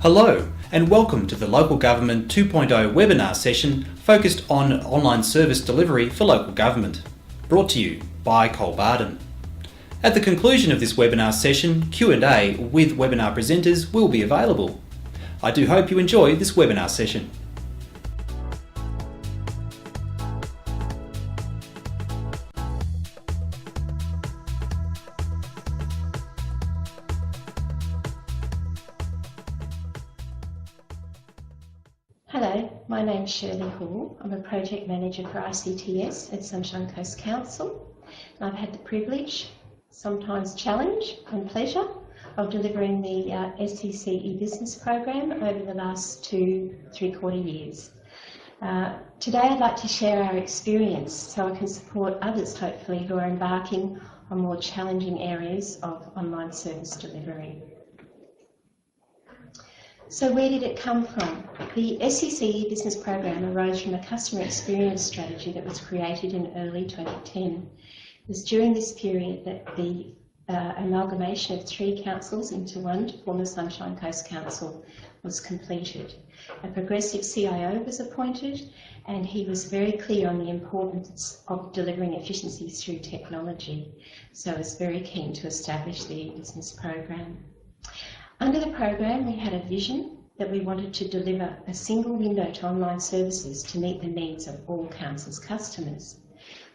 Hello and welcome to the Local Government 2.0 webinar session focused on online service delivery for local government, brought to you by Cole Barden. At the conclusion of this webinar session, Q&A with webinar presenters will be available. I do hope you enjoy this webinar session. Hello, my name's Shirley Hall. I'm a Project Manager for ICTS at Sunshine Coast Council. I've had the privilege, sometimes challenge and pleasure, of delivering the SCC e-business program over the last 3/4 years. Today I'd like to share our experience so I can support others, hopefully, who are embarking on more challenging areas of online service delivery. So where did it come from? The SCC business program arose from a customer experience strategy that was created in early 2010. It was during this period that the amalgamation of 3 councils into one to form the Sunshine Coast Council was completed. A progressive CIO was appointed and he was very clear on the importance of delivering efficiencies through technology. So I was very keen to establish the business program. Under the program, we had a vision that we wanted to deliver a single window to online services to meet the needs of all council's customers.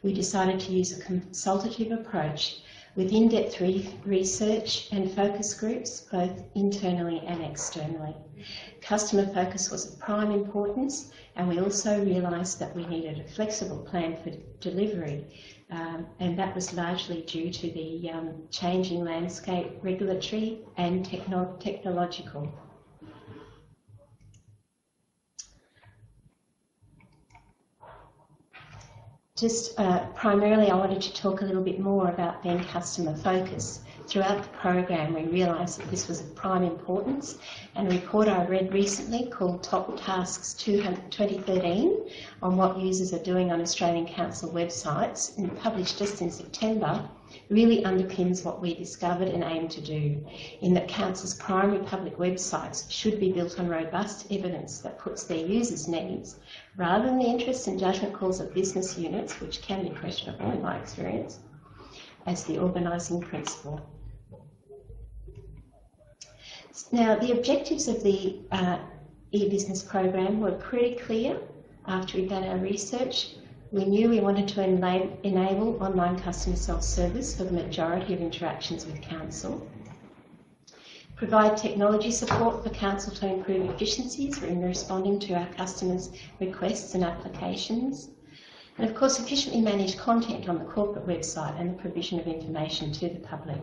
We decided to use a consultative approach with in-depth research and focus groups, both internally and externally. Customer focus was of prime importance, and we also realised that we needed a flexible plan for delivery, and that was largely due to the changing landscape, regulatory and technological. Primarily I wanted to talk a little bit more about then customer focus. Throughout the program we realised that this was of prime importance, and a report I read recently called Top Tasks 2013 on what users are doing on Australian Council websites, and published just in September, really underpins what we discovered and aim to do, in that council's primary public websites should be built on robust evidence that puts their users' needs, rather than the interests and judgment calls of business units, which can be questionable in my experience, as the organising principle. Now, the objectives of the e-business program were pretty clear after we'd done our research. We knew we wanted to enable online customer self-service for the majority of interactions with council, provide technology support for council to improve efficiencies in responding to our customers' requests and applications, and of course efficiently manage content on the corporate website and the provision of information to the public.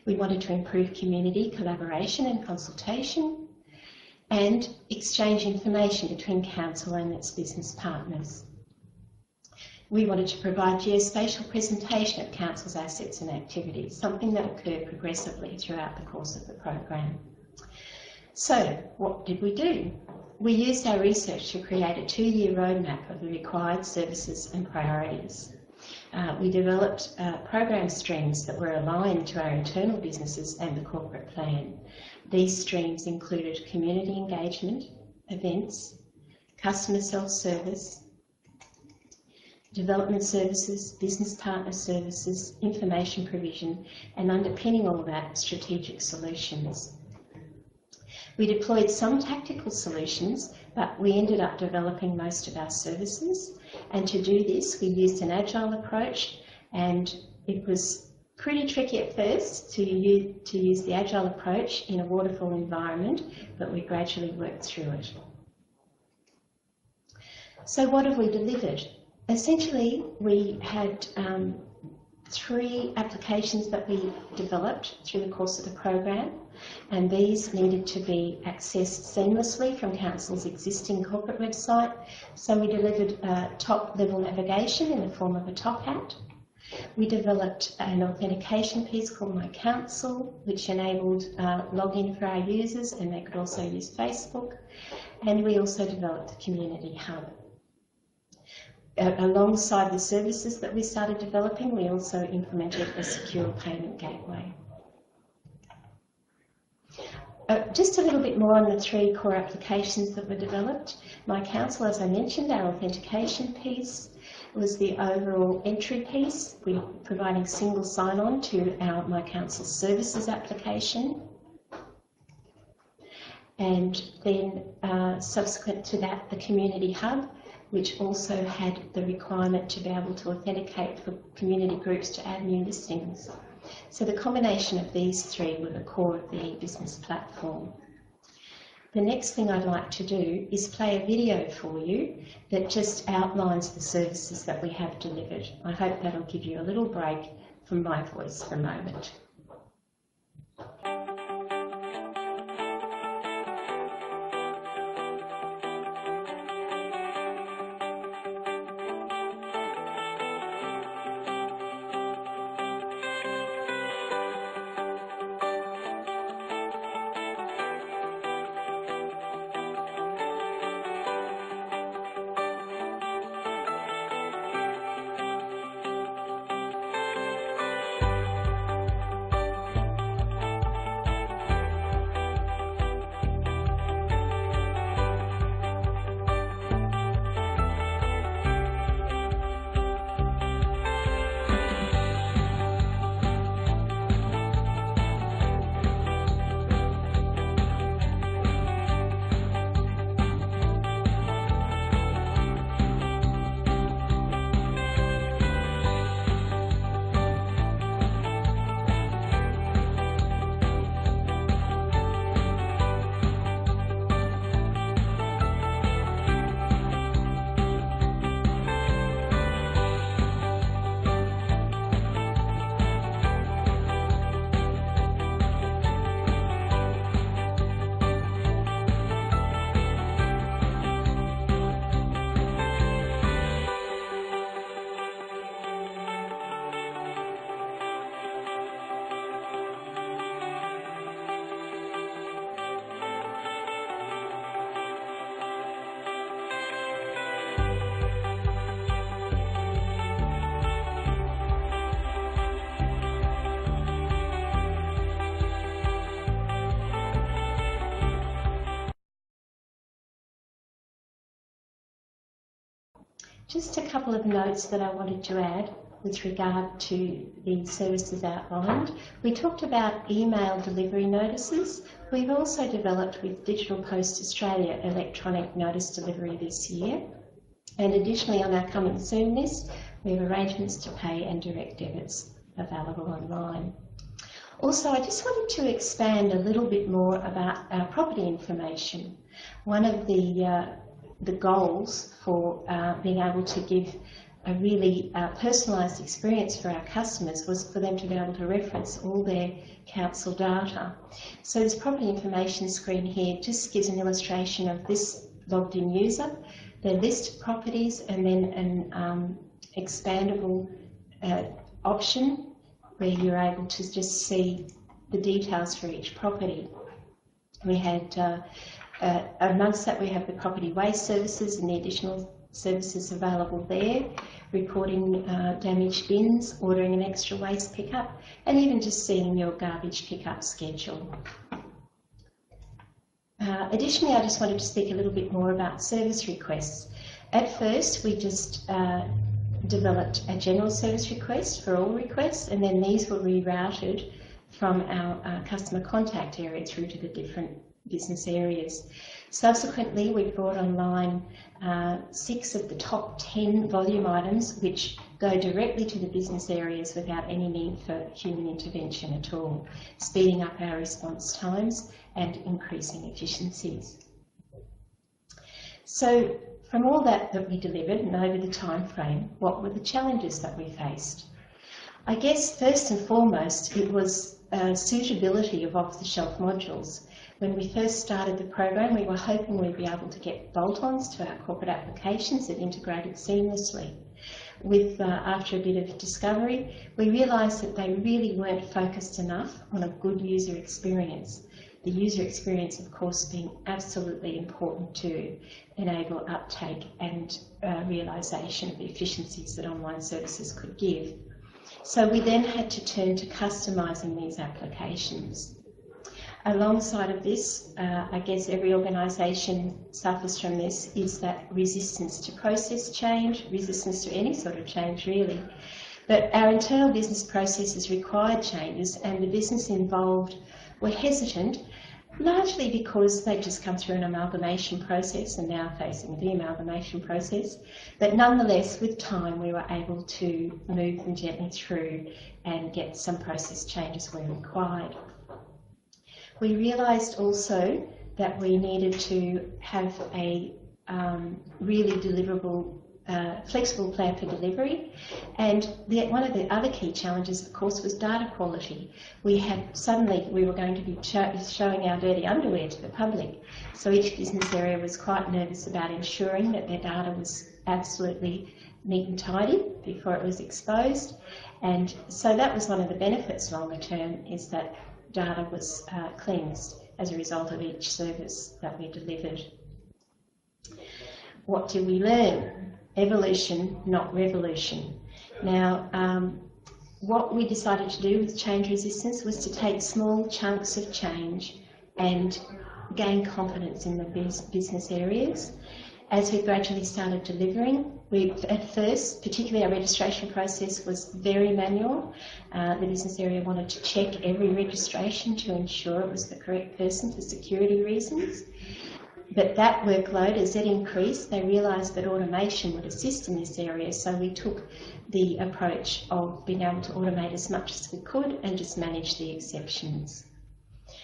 We wanted to improve community collaboration and consultation, and exchange information between council and its business partners. We wanted to provide geospatial presentation of council's assets and activities, something that occurred progressively throughout the course of the program. So what did we do? We used our research to create a 2-year roadmap of the required services and priorities. We developed program streams that were aligned to our internal businesses and the corporate plan. These streams included community engagement, events, customer self-service, development services, business partner services, information provision, and underpinning all that, strategic solutions. We deployed some tactical solutions, but we ended up developing most of our services. And to do this, we used an agile approach, and it was pretty tricky at first to use the agile approach in a waterfall environment, but we gradually worked through it. So what have we delivered? Essentially, we had 3 applications that we developed through the course of the program, and these needed to be accessed seamlessly from council's existing corporate website. So we delivered top-level navigation in the form of a top hat. We developed an authentication piece called My Council, which enabled login for our users, and they could also use Facebook. And we also developed the Community Hub. Alongside the services that we started developing, we also implemented a secure payment gateway. just a little bit more on the 3 core applications that were developed. My Council, as I mentioned, our authentication piece was the overall entry piece. We're providing single sign-on to our My Council Services application. And then subsequent to that, the Community Hub, which also had the requirement to be able to authenticate for community groups to add new listings. So the combination of these 3 were the core of the e-business platform. The next thing I'd like to do is play a video for you that just outlines the services that we have delivered. I hope that'll give you a little break from my voice for a moment. Just a couple of notes that I wanted to add with regard to the services outlined. We talked about email delivery notices. We've also developed with Digital Post Australia electronic notice delivery this year. And additionally, on our coming soon list, we have arrangements to pay and direct debits available online. Also, I just wanted to expand a little bit more about our property information. One of the goals for being able to give a really personalised experience for our customers was for them to be able to reference all their council data. So this property information screen here just gives an illustration of this logged in user, their list of properties, and then an expandable option where you're able to just see the details for each property. We had amongst that, we have the property waste services and the additional services available there, reporting damaged bins, ordering an extra waste pickup, and even just seeing your garbage pickup schedule. Additionally, I just wanted to speak a little bit more about service requests. At first, we just developed a general service request for all requests, and then these were rerouted from our customer contact area through to the different business areas. Subsequently, we brought online 6 of the top 10 volume items which go directly to the business areas without any need for human intervention at all, speeding up our response times and increasing efficiencies. So from all that we delivered and over the time frame, what were the challenges that we faced? I guess first and foremost it was suitability of off-the-shelf modules. When we first started the program, we were hoping we'd be able to get bolt-ons to our corporate applications that integrated seamlessly. After a bit of discovery, we realised that they really weren't focused enough on a good user experience. The user experience, of course, being absolutely important to enable uptake and realisation of the efficiencies that online services could give. So we then had to turn to customising these applications. Alongside of this, I guess every organisation suffers from this, is that resistance to process change, resistance to any sort of change really. But our internal business processes required changes, and the business involved were hesitant, largely because they'd just come through an amalgamation process and now facing a de-amalgamation process. But nonetheless, with time, we were able to move them gently through and get some process changes where required. We realised also that we needed to have a really deliverable, flexible plan for delivery, and one of the other key challenges, of course, was data quality. We were going to be showing our dirty underwear to the public, so each business area was quite nervous about ensuring that their data was absolutely neat and tidy before it was exposed, and so that was one of the benefits longer term, is that data was cleansed as a result of each service that we delivered. What did we learn? Evolution, not revolution. Now, what we decided to do with change resistance was to take small chunks of change and gain confidence in the business areas. As we gradually started delivering, at first, particularly our registration process was very manual. The business area wanted to check every registration to ensure it was the correct person for security reasons. But that workload, as it increased, they realised that automation would assist in this area, so we took the approach of being able to automate as much as we could and just manage the exceptions.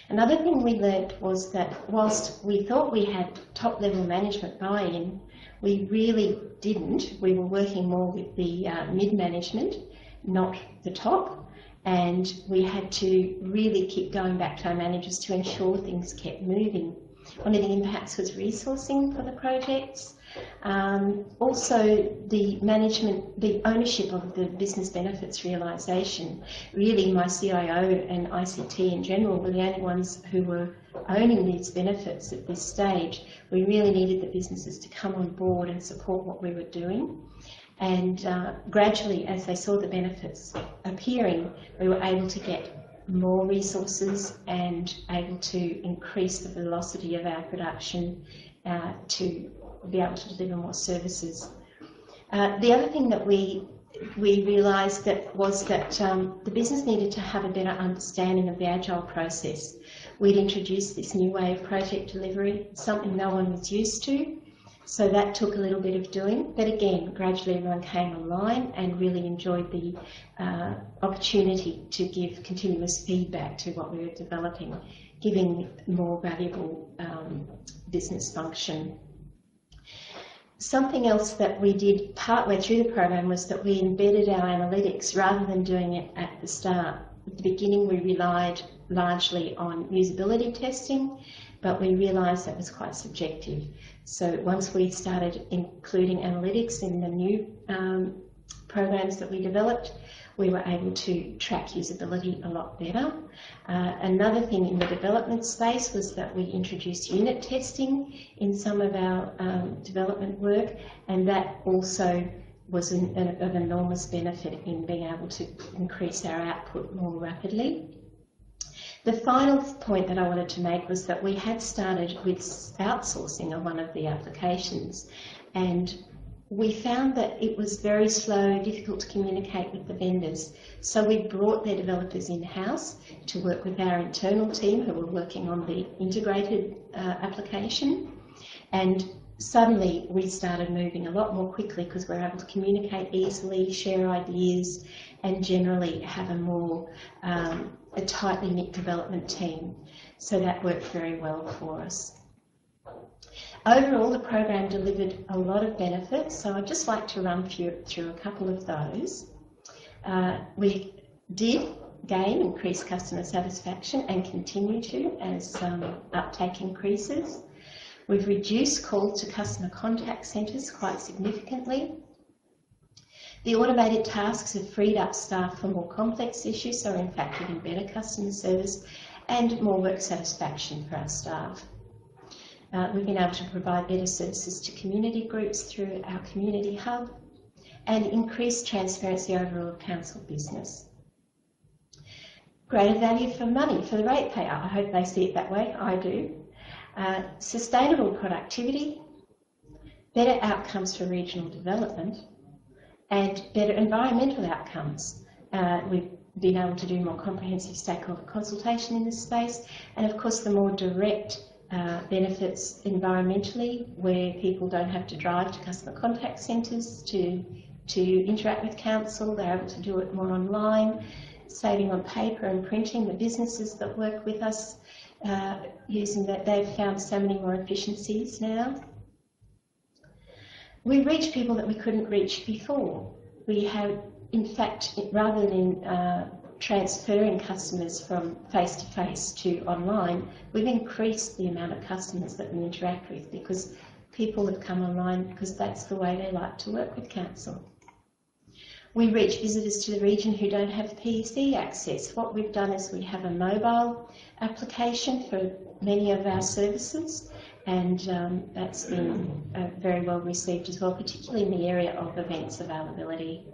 Another thing we learnt was that whilst we thought we had top-level management buy-in, we really didn't. We were working more with the mid-management, not the top, and we had to really keep going back to our managers to ensure things kept moving. One of the impacts was resourcing for the projects. Also, the management, the ownership of the business benefits realisation. Really, my CIO and ICT in general were the only ones who were owning these benefits at this stage. We really needed the businesses to come on board and support what we were doing. And gradually, as they saw the benefits appearing, we were able to get more resources and able to increase the velocity of our production to be able to deliver more services. The other thing that we realised was that the business needed to have a better understanding of the agile process. We'd introduced this new way of project delivery, something no one was used to, so that took a little bit of doing, but again, gradually everyone came online and really enjoyed the opportunity to give continuous feedback to what we were developing, giving more valuable business function. Something else that we did partway through the program was that we embedded our analytics rather than doing it at the start. At the beginning, we relied largely on usability testing, but we realised that was quite subjective. So once we started including analytics in the new programs that we developed, we were able to track usability a lot better. Another thing in the development space was that we introduced unit testing in some of our development work, and that also was of enormous benefit in being able to increase our output more rapidly. The final point that I wanted to make was that we had started with outsourcing of one of the applications, and we found that it was very slow, difficult to communicate with the vendors. So we brought their developers in-house to work with our internal team who were working on the integrated application, and suddenly we started moving a lot more quickly because we were able to communicate easily, share ideas, and generally have a more a tightly knit development team. So that worked very well for us. Overall, the program delivered a lot of benefits, so I'd just like to run through a couple of those. We did gain increased customer satisfaction and continue to as uptake increases. We've reduced calls to customer contact centres quite significantly. The automated tasks have freed up staff for more complex issues, so in fact giving better customer service and more work satisfaction for our staff. We've been able to provide better services to community groups through our community hub and increase transparency overall of council business. greater value for money for the ratepayer. I hope they see it that way. I do. Sustainable productivity, better outcomes for regional development, and better environmental outcomes. We've been able to do more comprehensive stakeholder consultation in this space, and of course the more direct benefits environmentally, where people don't have to drive to customer contact centres to interact with council. They're able to do it more online, saving on paper and printing. The businesses that work with us using that, they've found so many more efficiencies now. We reach people that we couldn't reach before. We have, in fact, rather than transferring customers from face-to-face to online, we've increased the amount of customers that we interact with, because people have come online because that's the way they like to work with council. We reach visitors to the region who don't have PEC access. What we've done is we have a mobile application for many of our services, and that's been very well received as well, particularly in the area of events availability.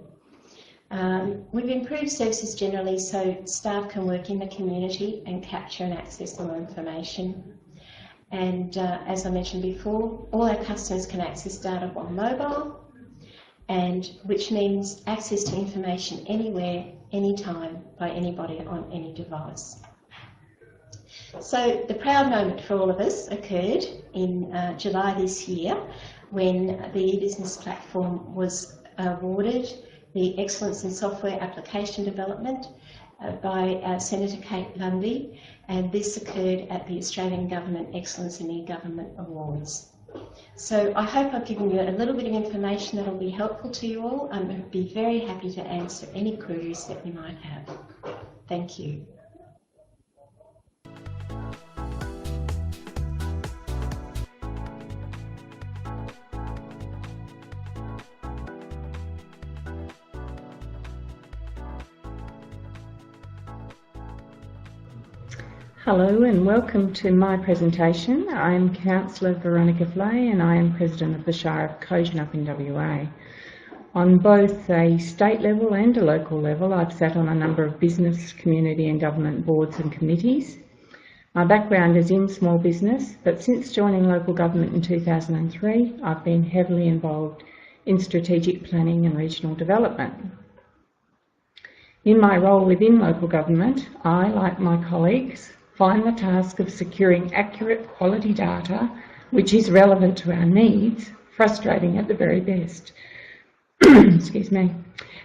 We've improved services generally so staff can work in the community and capture and access more information. And as I mentioned before, all our customers can access data on mobile, and which means access to information anywhere, anytime, by anybody on any device. So the proud moment for all of us occurred in July this year, when the e-business platform was awarded the Excellence in Software Application Development by Senator Kate Lundy, and this occurred at the Australian Government Excellence in E-Government Awards. So I hope I've given you a little bit of information that will be helpful to you all. I'd be very happy to answer any queries that you might have. Thank you. Hello and welcome to my presentation. I am Councillor Veronica Flay and I am President of the Shire of Kojonup in WA. On both a state level and a local level, I've sat on a number of business, community and government boards and committees. My background is in small business, but since joining local government in 2003, I've been heavily involved in strategic planning and regional development. In my role within local government, I, like my colleagues, find the task of securing accurate quality data which is relevant to our needs frustrating at the very best. Excuse me.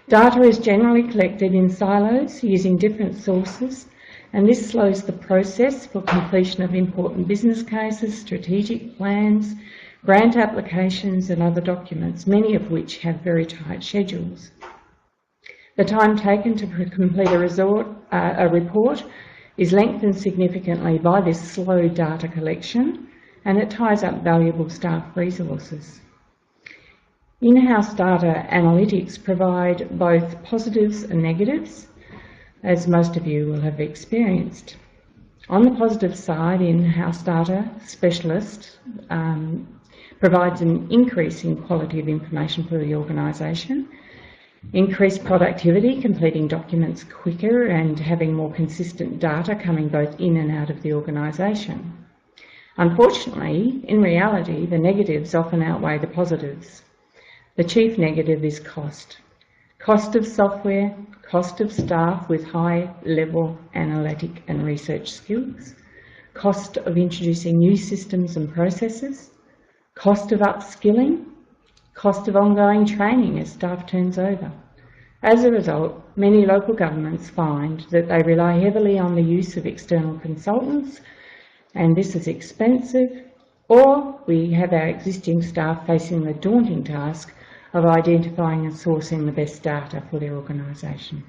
Data is generally collected in silos using different sources, and this slows the process for completion of important business cases, strategic plans, grant applications and other documents, many of which have very tight schedules. The time taken to complete a report is lengthened significantly by this slow data collection, and it ties up valuable staff resources. In-house data analytics provide both positives and negatives, as most of you will have experienced. On the positive side, in-house data specialist provides an increase in quality of information for the organisation, increased productivity, completing documents quicker and having more consistent data coming both in and out of the organisation. Unfortunately, in reality, the negatives often outweigh the positives. The chief negative is cost. Cost of software, cost of staff with high-level analytic and research skills, cost of introducing new systems and processes, cost of upskilling, cost of ongoing training as staff turns over. As a result, many local governments find that they rely heavily on the use of external consultants, and this is expensive, or we have our existing staff facing the daunting task of identifying and sourcing the best data for their organisation.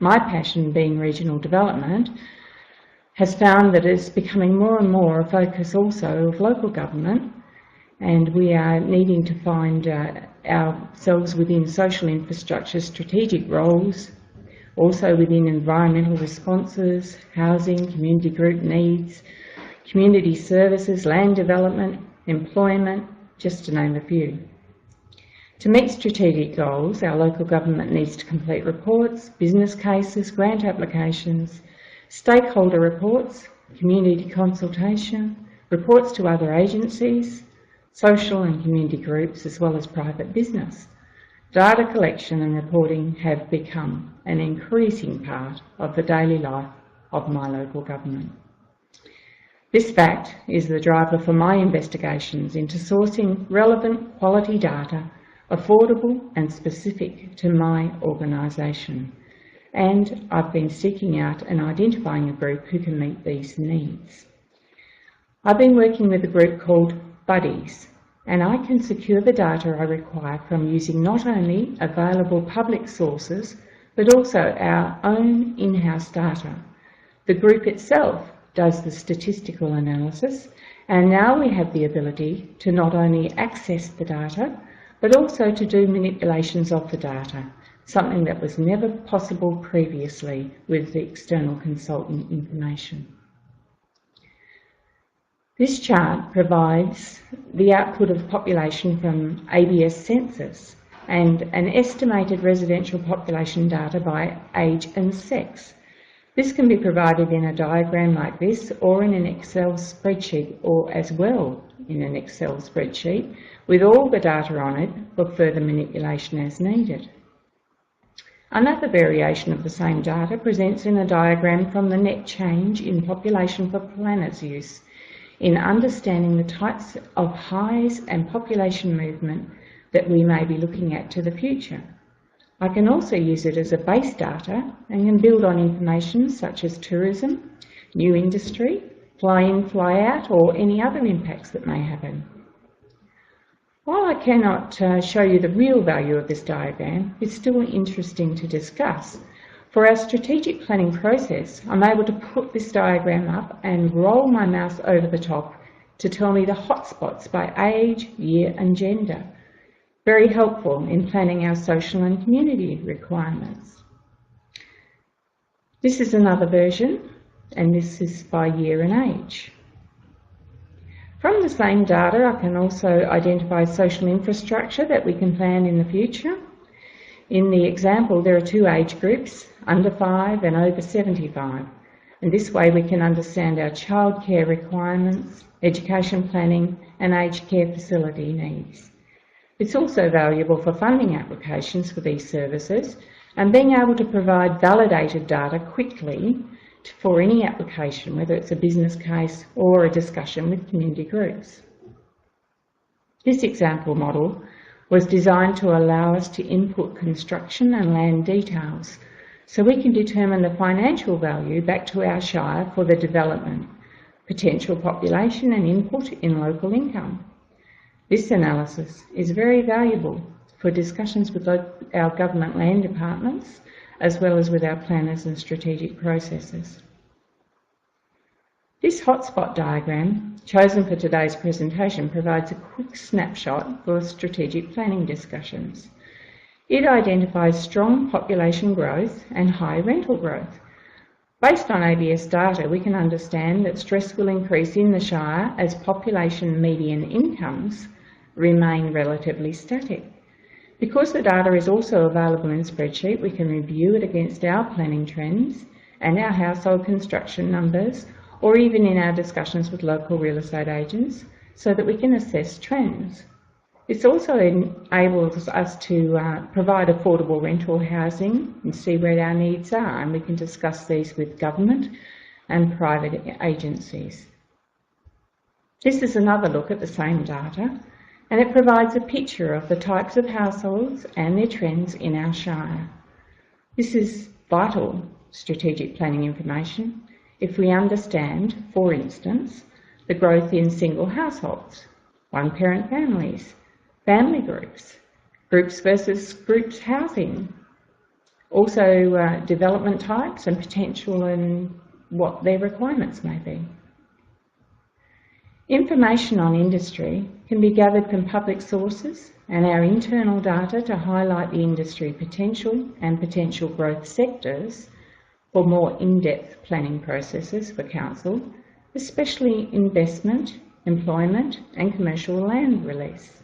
My passion, being regional development, has found that it's becoming more and more a focus also of local government, and we are needing to find ourselves within social infrastructure strategic roles, also within environmental responses, housing, community group needs, community services, land development, employment, just to name a few. To meet strategic goals, our local government needs to complete reports, business cases, grant applications, stakeholder reports, community consultation, reports to other agencies, social and community groups, as well as private business. Data collection and reporting have become an increasing part of the daily life of my local government. This fact is the driver for my investigations into sourcing relevant quality data, affordable and specific to my organisation. And I've been seeking out and identifying a group who can meet these needs. I've been working with a group called Buddies, and I can secure the data I require from using not only available public sources, but also our own in-house data. The group itself does the statistical analysis, and now we have the ability to not only access the data, but also to do manipulations of the data, something that was never possible previously with the external consultant information. This chart provides the output of population from ABS census and an estimated residential population data by age and sex. This can be provided in a diagram like this or in an Excel spreadsheet, or as well in an Excel spreadsheet with all the data on it for further manipulation as needed. Another variation of the same data presents in a diagram from the net change in population for planners' use in understanding the types of highs and population movement that we may be looking at to the future. I can also use it as a base data and can build on information such as tourism, new industry, fly-in, fly-out, or any other impacts that may happen. While I cannot show you the real value of this diagram, it's still interesting to discuss. For our strategic planning process, I'm able to put this diagram up and roll my mouse over the top to tell me the hotspots by age, year and gender. Very helpful in planning our social and community requirements. This is another version, and this is by year and age. From the same data, I can also identify social infrastructure that we can plan in the future. In the example, there are two age groups, under 5 and over 75. And this way we can understand our childcare requirements, education planning and aged care facility needs. It's also valuable for funding applications for these services and being able to provide validated data quickly for any application, whether it's a business case or a discussion with community groups. This example model was designed to allow us to input construction and land details so we can determine the financial value back to our shire for the development, potential population and input in local income. This analysis is very valuable for discussions with our government land departments as well as with our planners and strategic processes. This hotspot diagram, chosen for today's presentation, provides a quick snapshot for strategic planning discussions. It identifies strong population growth and high rental growth. Based on ABS data, we can understand that stress will increase in the Shire as population median incomes remain relatively static. Because the data is also available in a spreadsheet, we can review it against our planning trends and our household construction numbers, or even in our discussions with local real estate agents, so that we can assess trends. This also enables us to provide affordable rental housing and see where our needs are, and we can discuss these with government and private agencies. This is another look at the same data, and it provides a picture of the types of households and their trends in our Shire. This is vital strategic planning information if we understand, for instance, the growth in single households, one-parent families, family groups, groups versus groups housing, also development types and potential and what their requirements may be. Information on industry can be gathered from public sources and our internal data to highlight the industry potential and potential growth sectors for more in-depth planning processes for council, especially investment, employment and commercial land release.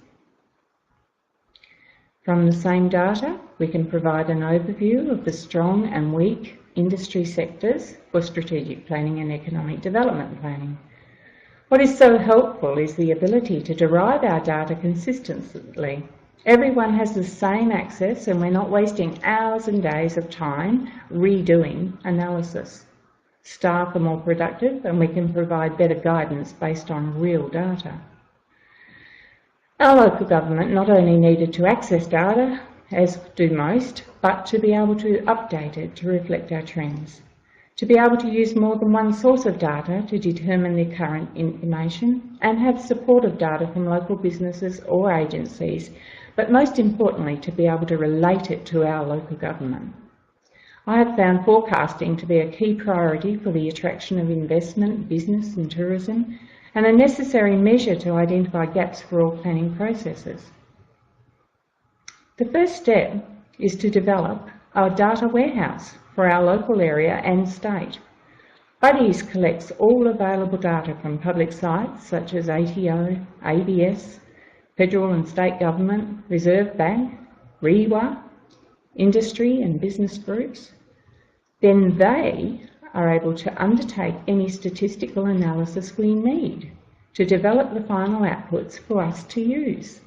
From the same data, we can provide an overview of the strong and weak industry sectors for strategic planning and economic development planning. What is so helpful is the ability to derive our data consistently. Everyone has the same access and we're not wasting hours and days of time redoing analysis. Staff are more productive and we can provide better guidance based on real data. Our local government not only needed to access data, as do most, but to be able to update it to reflect our trends. To be able to use more than one source of data to determine the current information and have supportive data from local businesses or agencies, but most importantly to be able to relate it to our local government. I have found forecasting to be a key priority for the attraction of investment, business and tourism, and a necessary measure to identify gaps for all planning processes. The first step is to develop our data warehouse for our local area and state. Buddies collects all available data from public sites such as ATO, ABS, federal and state government, Reserve Bank, REWA, industry and business groups. Then they are able to undertake any statistical analysis we need to develop the final outputs for us to use.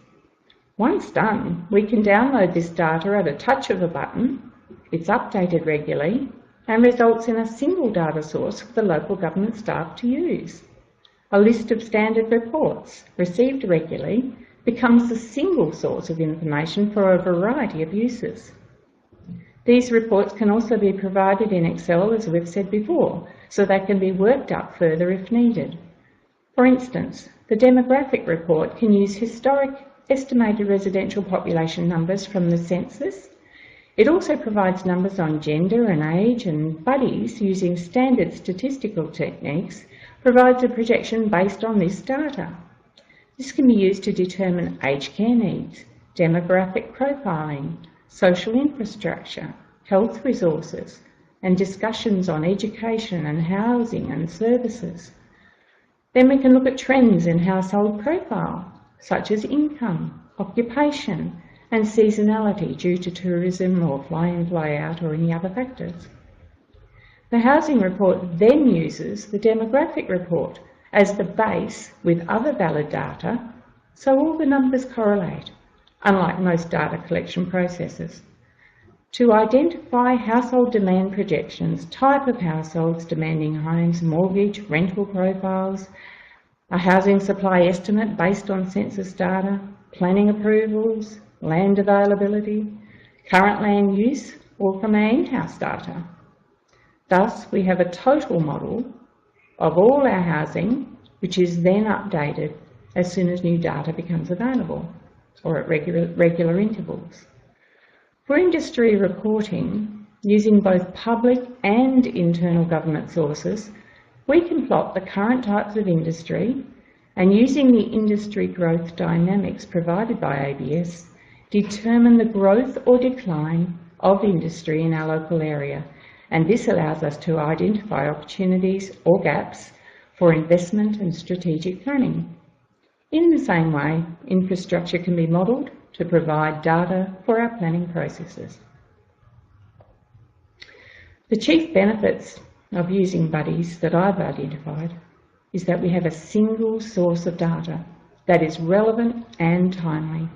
Once done, we can download this data at a touch of a button. It's updated regularly and results in a single data source for the local government staff to use. A list of standard reports received regularly becomes the single source of information for a variety of uses. These reports can also be provided in Excel, as we've said before, so they can be worked up further if needed. For instance, the demographic report can use historic estimated residential population numbers from the census. It also provides numbers on gender and age, and Buddies, using standard statistical techniques, provides a projection based on this data. This can be used to determine aged care needs, demographic profiling, social infrastructure, health resources, and discussions on education and housing and services. Then we can look at trends in household profile, such as income, occupation, and seasonality due to tourism or fly-in, fly-out or any other factors. The housing report then uses the demographic report as the base with other valid data, so all the numbers correlate, unlike most data collection processes. To identify household demand projections, type of households demanding homes, mortgage, rental profiles, a housing supply estimate based on census data, planning approvals, land availability, current land use, or from our in-house data. Thus, we have a total model of all our housing, which is then updated as soon as new data becomes available, or at regular intervals. For industry reporting, using both public and internal government sources, we can plot the current types of industry and, using the industry growth dynamics provided by ABS, determine the growth or decline of industry in our local area, and this allows us to identify opportunities or gaps for investment and strategic planning. In the same way, infrastructure can be modelled to provide data for our planning processes. The chief benefits of using Buddies that I've identified is that we have a single source of data that is relevant and timely.